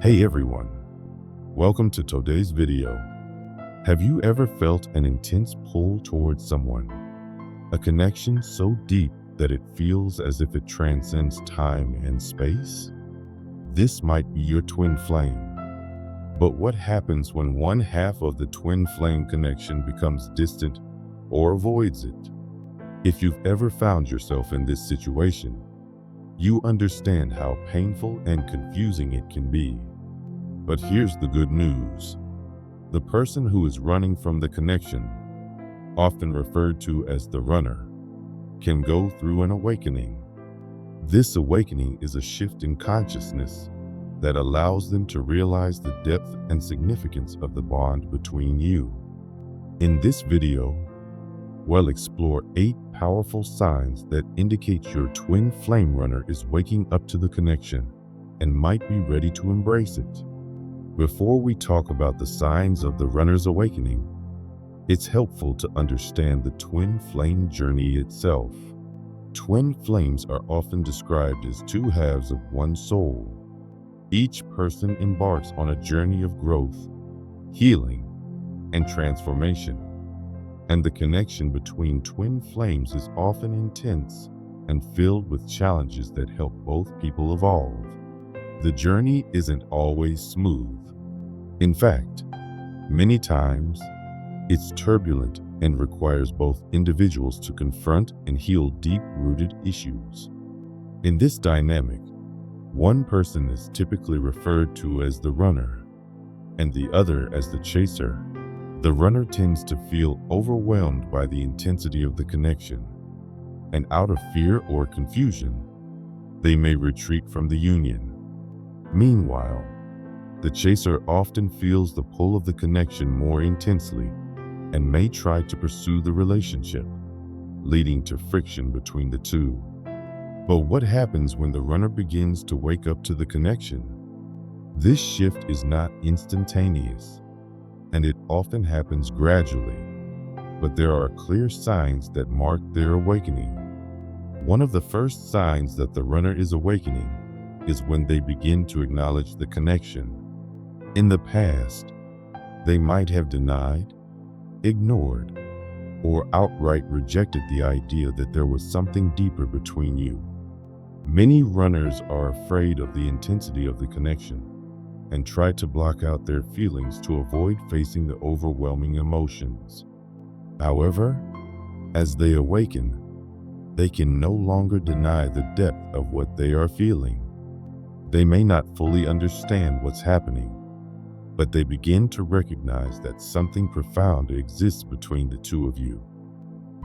Hey everyone, welcome to today's video. Have you ever felt an intense pull towards someone? A connection so deep that it feels as if it transcends time and space? This might be your twin flame. But what happens when one half of the twin flame connection becomes distant or avoids it? If you've ever found yourself in this situation, you understand how painful and confusing it can be. But here's the good news. The person who is running from the connection, often referred to as the runner, can go through an awakening. This awakening is a shift in consciousness that allows them to realize the depth and significance of the bond between you. In this video, we'll explore 8 powerful signs that indicate your twin flame runner is waking up to the connection and might be ready to embrace it. Before we talk about the signs of the runner's awakening, it's helpful to understand the twin flame journey itself. Twin flames are often described as 2 halves of one soul. Each person embarks on a journey of growth, healing, and transformation. And the connection between twin flames is often intense and filled with challenges that help both people evolve. The journey isn't always smooth. In fact, many times, it's turbulent and requires both individuals to confront and heal deep-rooted issues. In this dynamic, one person is typically referred to as the runner, and the other as the chaser. The runner tends to feel overwhelmed by the intensity of the connection, and out of fear or confusion, they may retreat from the union. Meanwhile, the chaser often feels the pull of the connection more intensely and may try to pursue the relationship, leading to friction between the two. But what happens when the runner begins to wake up to the connection? This shift is not instantaneous, and it often happens gradually, but there are clear signs that mark their awakening. One of the first signs that the runner is awakening is when they begin to acknowledge the connection. In the past, they might have denied, ignored, or outright rejected the idea that there was something deeper between you. Many runners are afraid of the intensity of the connection and try to block out their feelings to avoid facing the overwhelming emotions. However, as they awaken, they can no longer deny the depth of what they are feeling. They may not fully understand what's happening, but they begin to recognize that something profound exists between the two of you.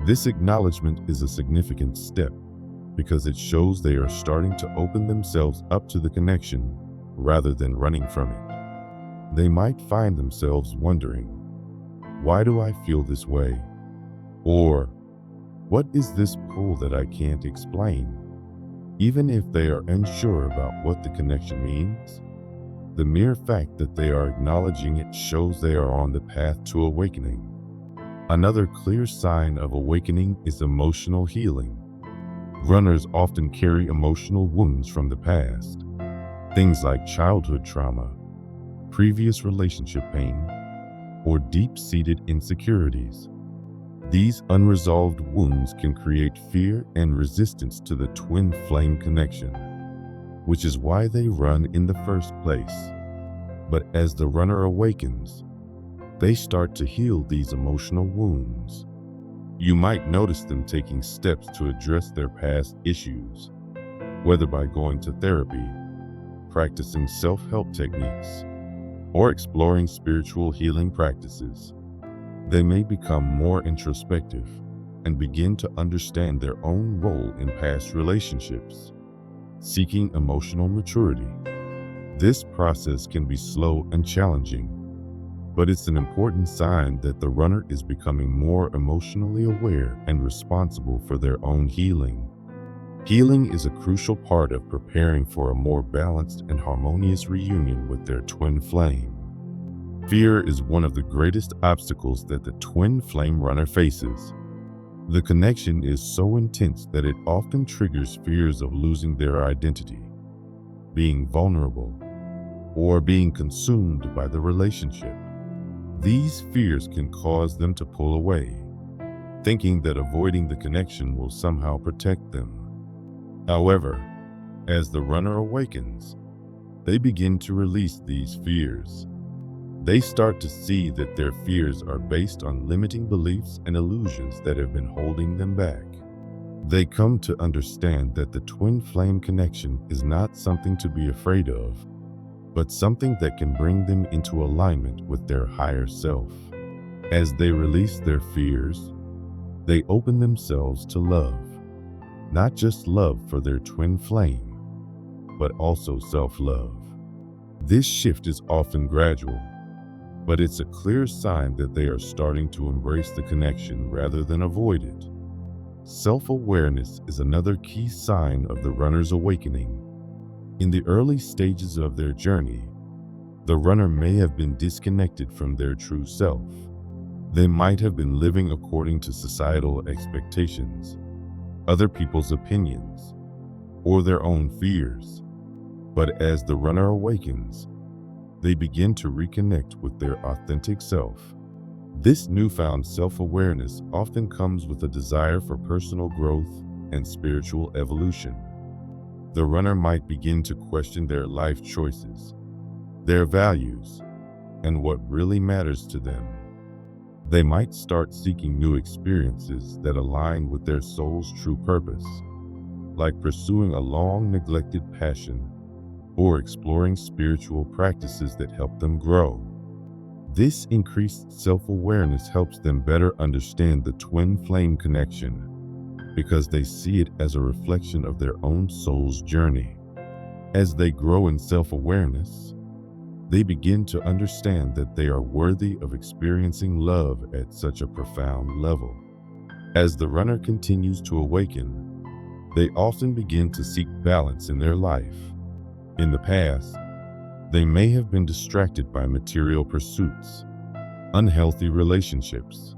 This acknowledgement is a significant step because it shows they are starting to open themselves up to the connection rather than running from it. They might find themselves wondering, "Why do I feel this way?" Or, "What is this pull that I can't explain?" Even if they are unsure about what the connection means, the mere fact that they are acknowledging it shows they are on the path to awakening. Another clear sign of awakening is emotional healing. Runners often carry emotional wounds from the past. Things like childhood trauma, previous relationship pain, or deep-seated insecurities. These unresolved wounds can create fear and resistance to the twin flame connection, which is why they run in the first place. But as the runner awakens, they start to heal these emotional wounds. You might notice them taking steps to address their past issues, whether by going to therapy, practicing self-help techniques, or exploring spiritual healing practices. They may become more introspective and begin to understand their own role in past relationships, seeking emotional maturity. This process can be slow and challenging, but it's an important sign that the runner is becoming more emotionally aware and responsible for their own healing. Healing is a crucial part of preparing for a more balanced and harmonious reunion with their twin flame. Fear is one of the greatest obstacles that the twin flame runner faces. The connection is so intense that it often triggers fears of losing their identity, being vulnerable, or being consumed by the relationship. These fears can cause them to pull away, thinking that avoiding the connection will somehow protect them. However, as the runner awakens, they begin to release these fears. They start to see that their fears are based on limiting beliefs and illusions that have been holding them back. They come to understand that the twin flame connection is not something to be afraid of, but something that can bring them into alignment with their higher self. As they release their fears, they open themselves to love, not just love for their twin flame, but also self-love. This shift is often gradual, but it's a clear sign that they are starting to embrace the connection rather than avoid it. Self-awareness is another key sign of the runner's awakening. In the early stages of their journey, the runner may have been disconnected from their true self. They might have been living according to societal expectations, other people's opinions, or their own fears. But as the runner awakens, they begin to reconnect with their authentic self. This newfound self-awareness often comes with a desire for personal growth and spiritual evolution. The runner might begin to question their life choices, their values, and what really matters to them. They might start seeking new experiences that align with their soul's true purpose, like pursuing a long-neglected passion or exploring spiritual practices that help them grow. This increased self-awareness helps them better understand the twin flame connection because they see it as a reflection of their own soul's journey. As they grow in self-awareness, they begin to understand that they are worthy of experiencing love at such a profound level. As the runner continues to awaken, they often begin to seek balance in their life. In the past, they may have been distracted by material pursuits, unhealthy relationships,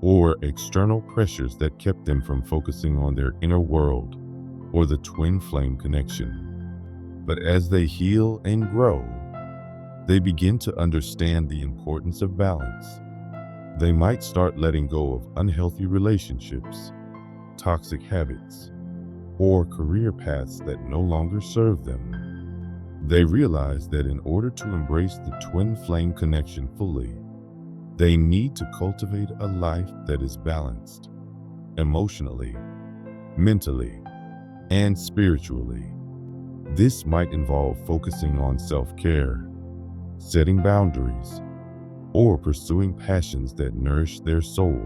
or external pressures that kept them from focusing on their inner world or the twin flame connection. But as they heal and grow, they begin to understand the importance of balance. They might start letting go of unhealthy relationships, toxic habits, or career paths that no longer serve them. They realize that in order to embrace the twin flame connection fully, they need to cultivate a life that is balanced, emotionally, mentally, and spiritually. This might involve focusing on self-care, setting boundaries, or pursuing passions that nourish their soul.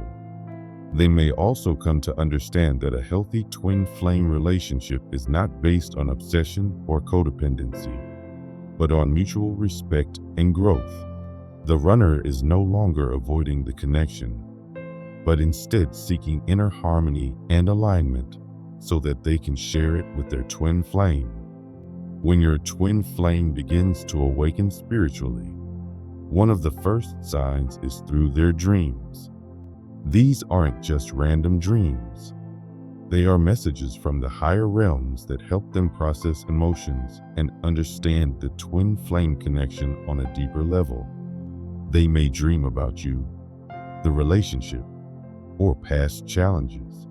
They may also come to understand that a healthy twin flame relationship is not based on obsession or codependency, but on mutual respect and growth. The runner is no longer avoiding the connection, but instead seeking inner harmony and alignment so that they can share it with their twin flame. When your twin flame begins to awaken spiritually, one of the first signs is through their dreams. These aren't just random dreams. They are messages from the higher realms that help them process emotions and understand the twin flame connection on a deeper level. They may dream about you, the relationship, or past challenges.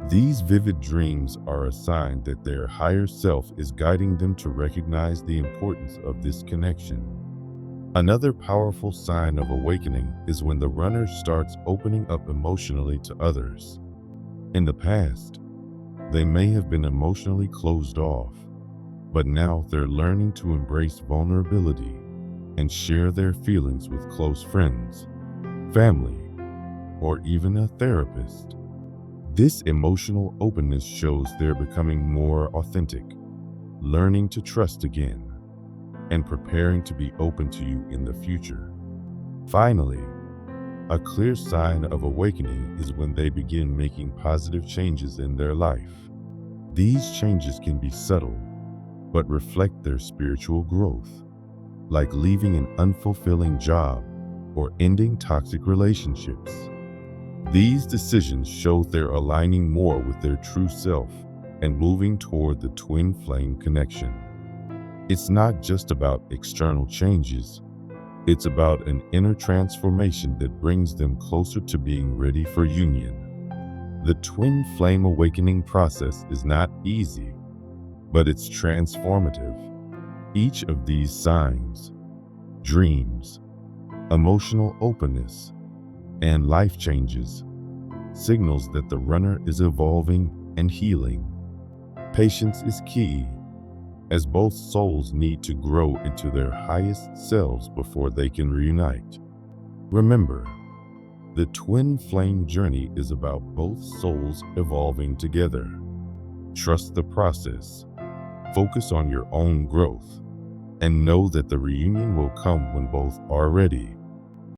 These vivid dreams are a sign that their higher self is guiding them to recognize the importance of this connection. Another powerful sign of awakening is when the runner starts opening up emotionally to others. In the past, they may have been emotionally closed off, but now they're learning to embrace vulnerability and share their feelings with close friends, family, or even a therapist. This emotional openness shows they're becoming more authentic, learning to trust again, and preparing to be open to you in the future. Finally, a clear sign of awakening is when they begin making positive changes in their life. These changes can be subtle, but reflect their spiritual growth, like leaving an unfulfilling job or ending toxic relationships. These decisions show they're aligning more with their true self and moving toward the twin flame connection. It's not just about external changes, it's about an inner transformation that brings them closer to being ready for union. The twin flame awakening process is not easy, but it's transformative. Each of these signs, dreams, emotional openness, and life changes signals that the runner is evolving and healing. Patience is key, as both souls need to grow into their highest selves before they can reunite. Remember, the twin flame journey is about both souls evolving together. Trust the process, focus on your own growth, and know that the reunion will come when both are ready.